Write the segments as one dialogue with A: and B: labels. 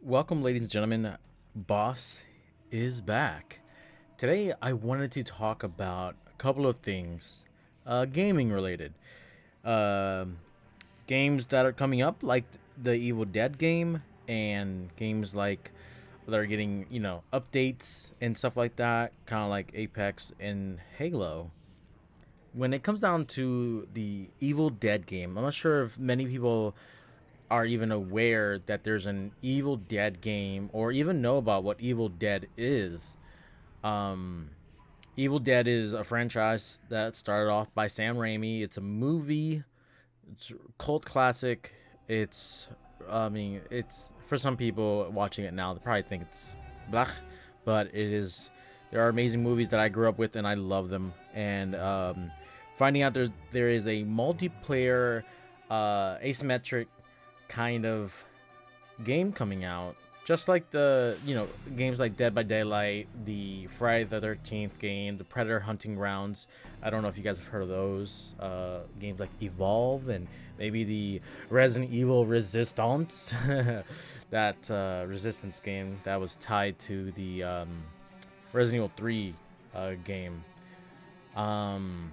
A: Welcome, ladies and gentlemen. Boss is back. Today, I wanted to talk about a couple of things, gaming related. Um Games that are coming up, like the Evil Dead game, and games like that are getting updates and stuff like that, kind of like Apex and Halo. When it comes down to the Evil Dead game, I'm not sure if many people are even aware that there's an Evil Dead game or even know about what Evil Dead is. Um, Evil Dead is a franchise that started off by Sam Raimi. It's a movie. It's a cult classic. It's for some people watching it now, they probably think it's blah, but it is. There are amazing movies that I grew up with and I love them. And finding out there is a multiplayer, asymmetric kind of game coming out, just like the games like Dead by Daylight, the Friday the 13th game, the Predator Hunting Grounds. I don't know if you guys have heard of those games like Evolve and maybe the Resident Evil Resistance, that Resistance game that was tied to the Resident Evil 3 game. Um,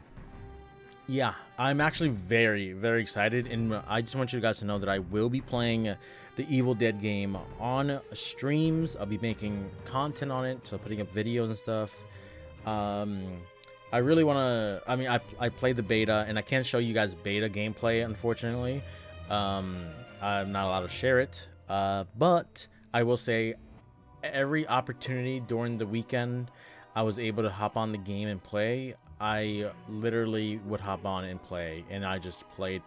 A: yeah, I'm actually very, very excited, and I just want you guys to know that I will be playing the Evil Dead game on streams. I'll be making content on it, so putting up videos and stuff. Um, I really want to. I played the beta, and I can't show you guys beta gameplay, unfortunately. Um, I'm not allowed to share it, but I will say every opportunity during the weekend I was able to hop on the game and play, I literally would hop on and play, and I just played.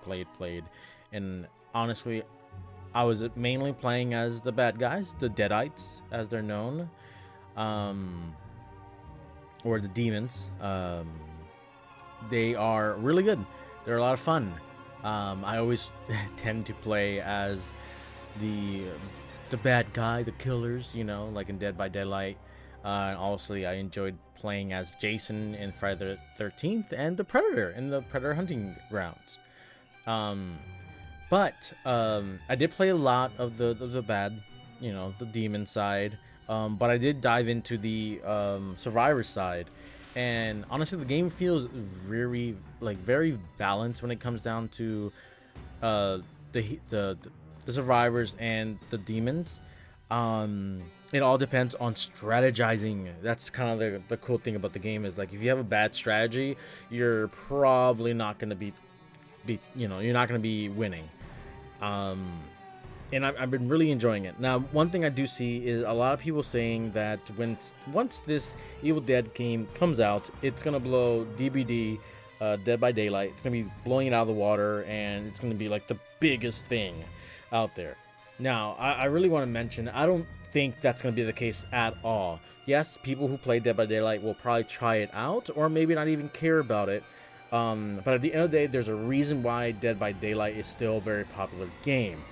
A: And honestly, I was mainly playing as the bad guys, the Deadites, as they're known, um, or the demons. They are really good. They're a lot of fun. I always tend to play as the the bad guy, the killers, like in Dead by Daylight. And also, I enjoyed playing as Jason in Friday the 13th and the Predator in the Predator Hunting Grounds. Um, but I did play a lot of the bad, the demon side. But I did dive into the survivor side, and honestly, the game feels very balanced when it comes down to uh, the survivors and the demons. It all depends on strategizing. That's kind of the cool thing about the game is, like, if you have a bad strategy, you're probably not gonna you're not gonna be winning. Um, and I've been really enjoying it. Now, one thing I do see is a lot of people saying that once this Evil Dead game comes out, it's gonna blow DBD, Dead by Daylight. It's gonna be blowing it out of the water, and it's gonna be like the biggest thing out there. Now, I really want to mention, I don't think that's gonna be the case at all. Yes, people who play Dead by Daylight will probably try it out, or maybe not even care about it. But at the end of the day, there's a reason why Dead by Daylight is still a very popular game.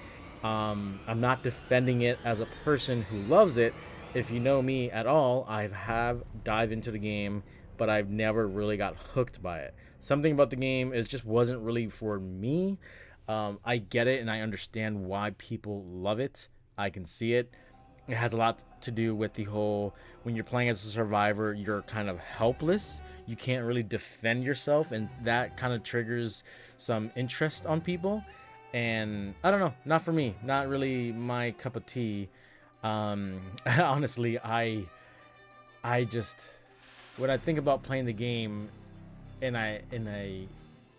A: I'm not defending it as a person who loves it. If you know me at all, I have dived into the game, but I've never really got hooked by it. Something about the game is just wasn't really for me. I get it and I understand why people love it. I can see it. It has a lot to do with the whole, when you're playing as a survivor, you're kind of helpless. You can't really defend yourself, and that kind of triggers some interest on people. And I don't know, not for me, not really my cup of tea. Honestly, I just, when I think about playing the game,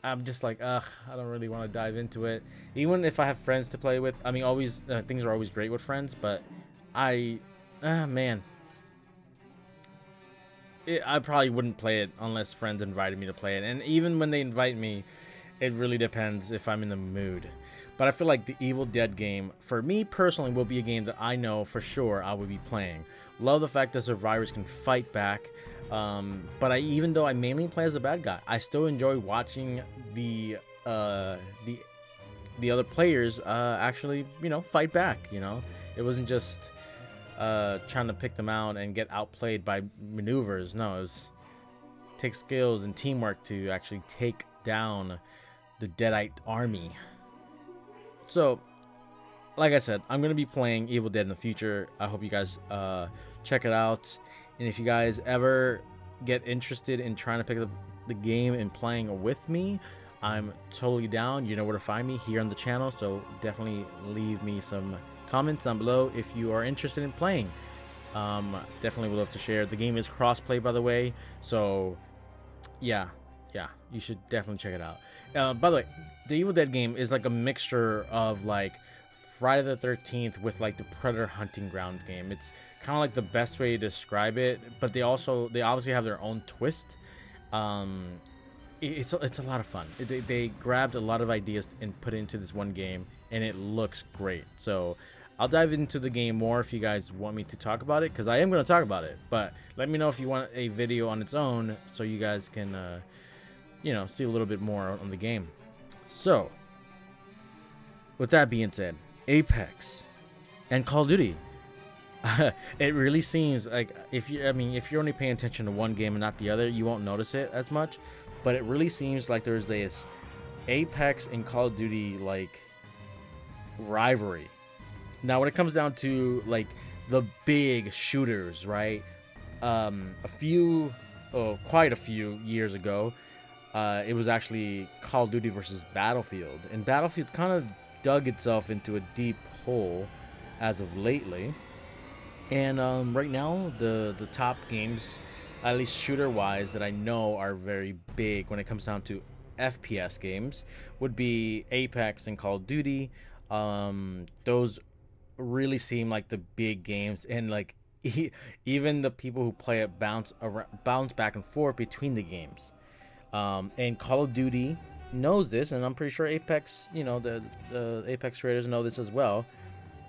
A: I'm just like, ugh, I don't really want to dive into it. Even if I have friends to play with, I mean, always things are always great with friends, but I, man, I probably wouldn't play it unless friends invited me to play it. And even when they invite me, it really depends if I'm in the mood. But I feel like the Evil Dead game, for me personally, will be a game that I know for sure I will be playing. Love the fact that survivors can fight back. But even though I mainly play as a bad guy, I still enjoy watching the uh, the the other players actually, fight back. It wasn't just trying to pick them out and get outplayed by maneuvers. No, it was take skills and teamwork to actually take down the Deadite army. So like I said, I'm gonna be playing Evil Dead in the future. I hope you guys check it out. And if you guys ever get interested in trying to pick up the game and playing with me, I'm totally down. You know where to find me here on the channel, so definitely leave me some comments down below if you are interested in playing. Definitely would love to share. The game is cross-play, by the way, so yeah, yeah, you should definitely check it out. By the way, the Evil Dead game is like a mixture of like Friday the 13th with like the Predator hunting ground game. It's kind of like the best way to describe it, but they obviously have their own twist. Um, it's a lot of fun. They grabbed a lot of ideas and put it into this one game, and it looks great. So I'll dive into the game more if you guys want me to talk about it, because I am going to talk about it. But let me know if you want a video on its own, so you guys can, you know, see a little bit more on the game. So, with that being said, Apex and Call of Duty. It really seems like if you're only paying attention to one game and not the other, you won't notice it as much. But it really seems like there's this Apex and Call of Duty like rivalry. Now, when it comes down to like the big shooters, right? Quite a few years ago, it was actually Call of Duty versus Battlefield, and Battlefield kind of dug itself into a deep hole as of lately. And right now, the top games, at least shooter wise, that I know are very big when it comes down to FPS games, would be Apex and Call of Duty. Those really seem like the big games, and like even the people who play it bounce back and forth between the games. And Call of Duty knows this, and I'm pretty sure Apex, you know, the Apex creators know this as well.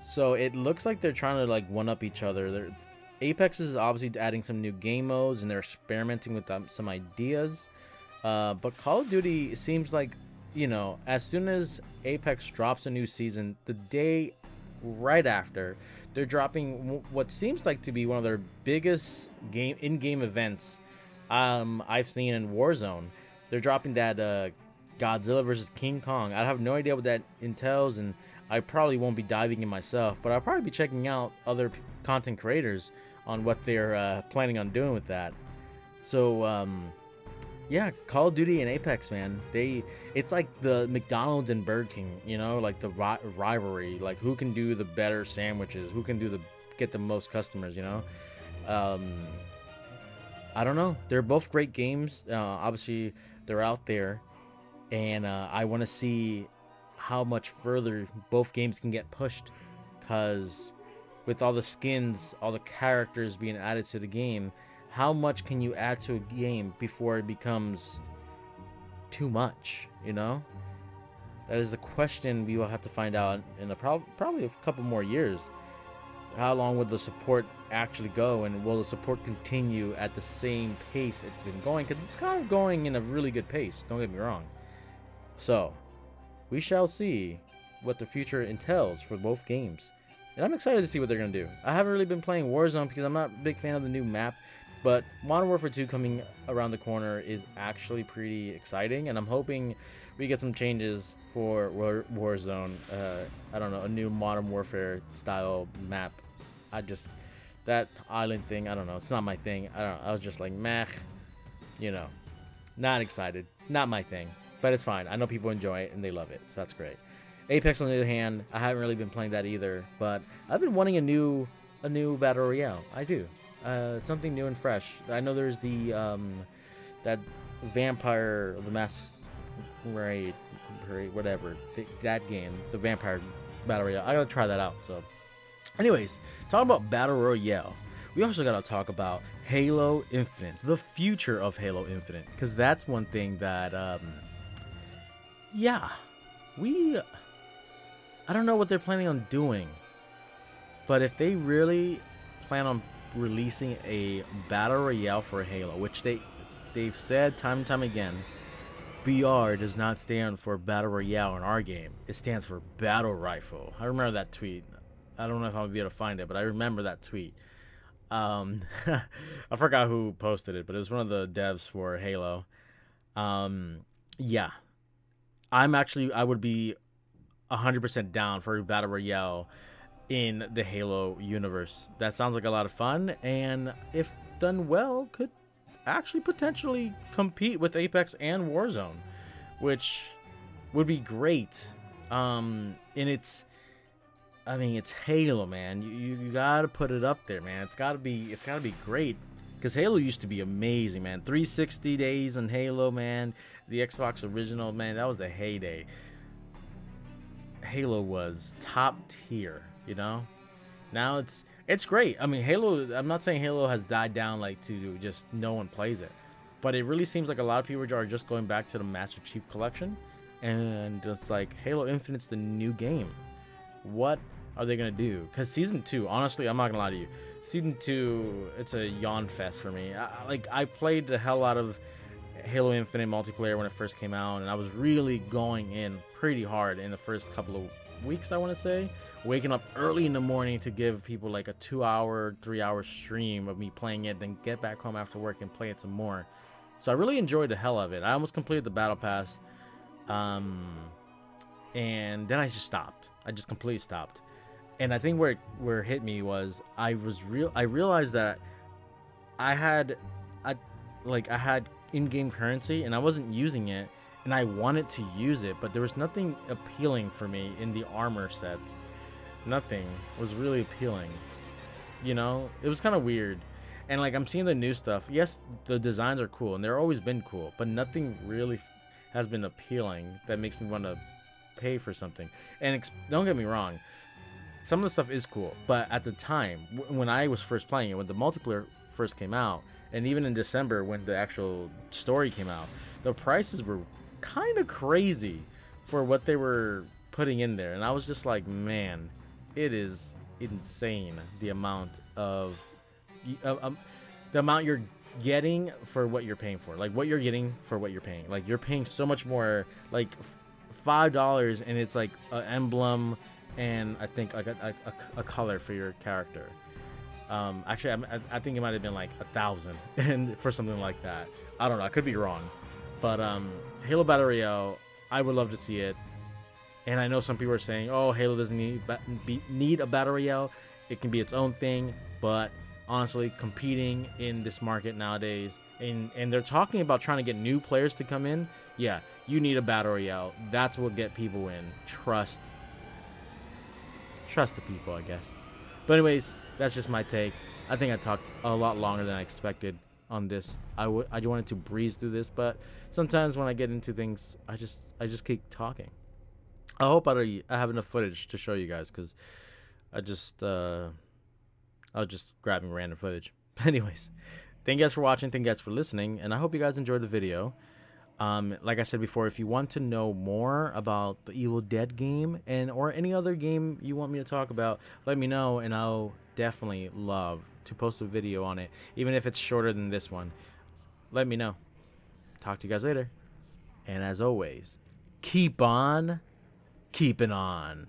A: So it looks like they're trying to like one up each other. Apex is obviously adding some new game modes, and they're experimenting with some ideas. But Call of Duty seems like, you know, as soon as Apex drops a new season, the day right after, they're dropping what seems like to be one of their biggest in-game events I've seen in Warzone. They're dropping that Godzilla versus King Kong. I have no idea what that entails, and I probably won't be diving in myself, but I'll probably be checking out other content creators on what they're planning on doing with that. So yeah, Call of Duty and Apex, man, it's like the McDonald's and Burger King, you know, like the rivalry, like who can do the better sandwiches, who can get the most customers, you know. um I don't know, they're both great games. Obviously they're out there, and I want to see how much further both games can get pushed, because with all the skins, all the characters being added to the game, how much can you add to a game before it becomes too much, you know? That is a question we will have to find out in probably a couple more years. How long will the support actually go, and will the support continue at the same pace it's been going? Because it's kind of going in a really good pace, don't get me wrong. So we shall see what the future entails for both games, and I'm excited to see what they're gonna do. I haven't really been playing Warzone because I'm not a big fan of the new map, but Modern Warfare 2 coming around the corner is actually pretty exciting, and I'm hoping we get some changes for Warzone. I don't know, a new Modern Warfare style map. That island thing, I don't know, it's not my thing. I was just like, meh, you know, not excited, not my thing. But it's fine. I know people enjoy it and they love it, so that's great. Apex, on the other hand, I haven't really been playing that either, but I've been wanting a new battle royale. I do, something new and fresh. I know there's the that vampire, the mass raid, whatever, that game, the vampire battle royale. I gotta try that out. So, anyways, talking about battle royale, we also gotta talk about Halo Infinite, the future of Halo Infinite, because that's one thing that yeah, I don't know what they're planning on doing, but if they really plan on releasing a battle royale for Halo, which they've said time and time again, BR does not stand for battle royale in our game. It stands for battle rifle. I remember that tweet. I don't know if I'll be able to find it, but I remember that tweet. I forgot who posted it, but it was one of the devs for Halo. Yeah, I would be 100% down for a battle royale in the Halo universe. That sounds like a lot of fun, and if done well, could actually potentially compete with Apex and Warzone, which would be great. And I mean, it's Halo, man. You gotta put it up there, man. It's gotta be great. Because Halo used to be amazing, man. 360 days in Halo, man. The Xbox original, man, that was the heyday. Halo was top tier, you know? Now it's great. I mean, Halo, I'm not saying Halo has died down like to just no one plays it. But it really seems like a lot of people are just going back to the Master Chief collection, and it's like Halo Infinite's the new game. What are they gonna do? Because season 2, honestly, I'm not gonna lie to you, season 2, it's a yawn fest for me. I played the hell out of Halo Infinite multiplayer when it first came out, and I was really going in pretty hard in the first couple of weeks, I want to say, waking up early in the morning to give people like a 2-hour 3-hour stream of me playing it, then get back home after work and play it some more. So I really enjoyed the hell of it. I almost completed the battle pass, and then I just stopped. I just completely stopped. And I think where it hit me was I realized that I had I had in-game currency and I wasn't using it, and I wanted to use it, but there was nothing appealing for me in the armor sets. Nothing was really appealing. You know, it was kind of weird. And like, I'm seeing the new stuff. Yes, the designs are cool and they're always been cool, but nothing really has been appealing that makes me want to pay for something. And don't get me wrong, some of the stuff is cool, but at the time when I was first playing it, when the multiplayer first came out, and even in December when the actual story came out, the prices were kind of crazy for what they were putting in there, and I was just like, man, it is insane the amount of the amount you're getting for what you're paying for. Like, what you're getting for what you're paying. Like, you're paying so much more, like $5, and it's like an emblem and I think like a color for your character. Actually, I think it might have been like 1,000 and for something like that. I don't know. I could be wrong, but Halo Battle Royale, I would love to see it. And I know some people are saying, "Oh, Halo doesn't need a Battle Royale. It can be its own thing." But honestly, competing in this market nowadays, and they're talking about trying to get new players to come in. Yeah, you need a Battle Royale. That's what get people in. Trust the people, I guess. But anyways, that's just my take. I think I talked a lot longer than I expected on this. I wanted to breeze through this, but sometimes when I get into things, I just keep talking. I hope I have enough footage to show you guys, because I was just grabbing random footage. Anyways, thank you guys for watching. Thank you guys for listening, and I hope you guys enjoyed the video. Like I said before, if you want to know more about the Evil Dead game or any other game you want me to talk about, let me know, and I'll definitely love to post a video on it, even if it's shorter than this one. Let me know. Talk to you guys later. And as always, keep on keeping on.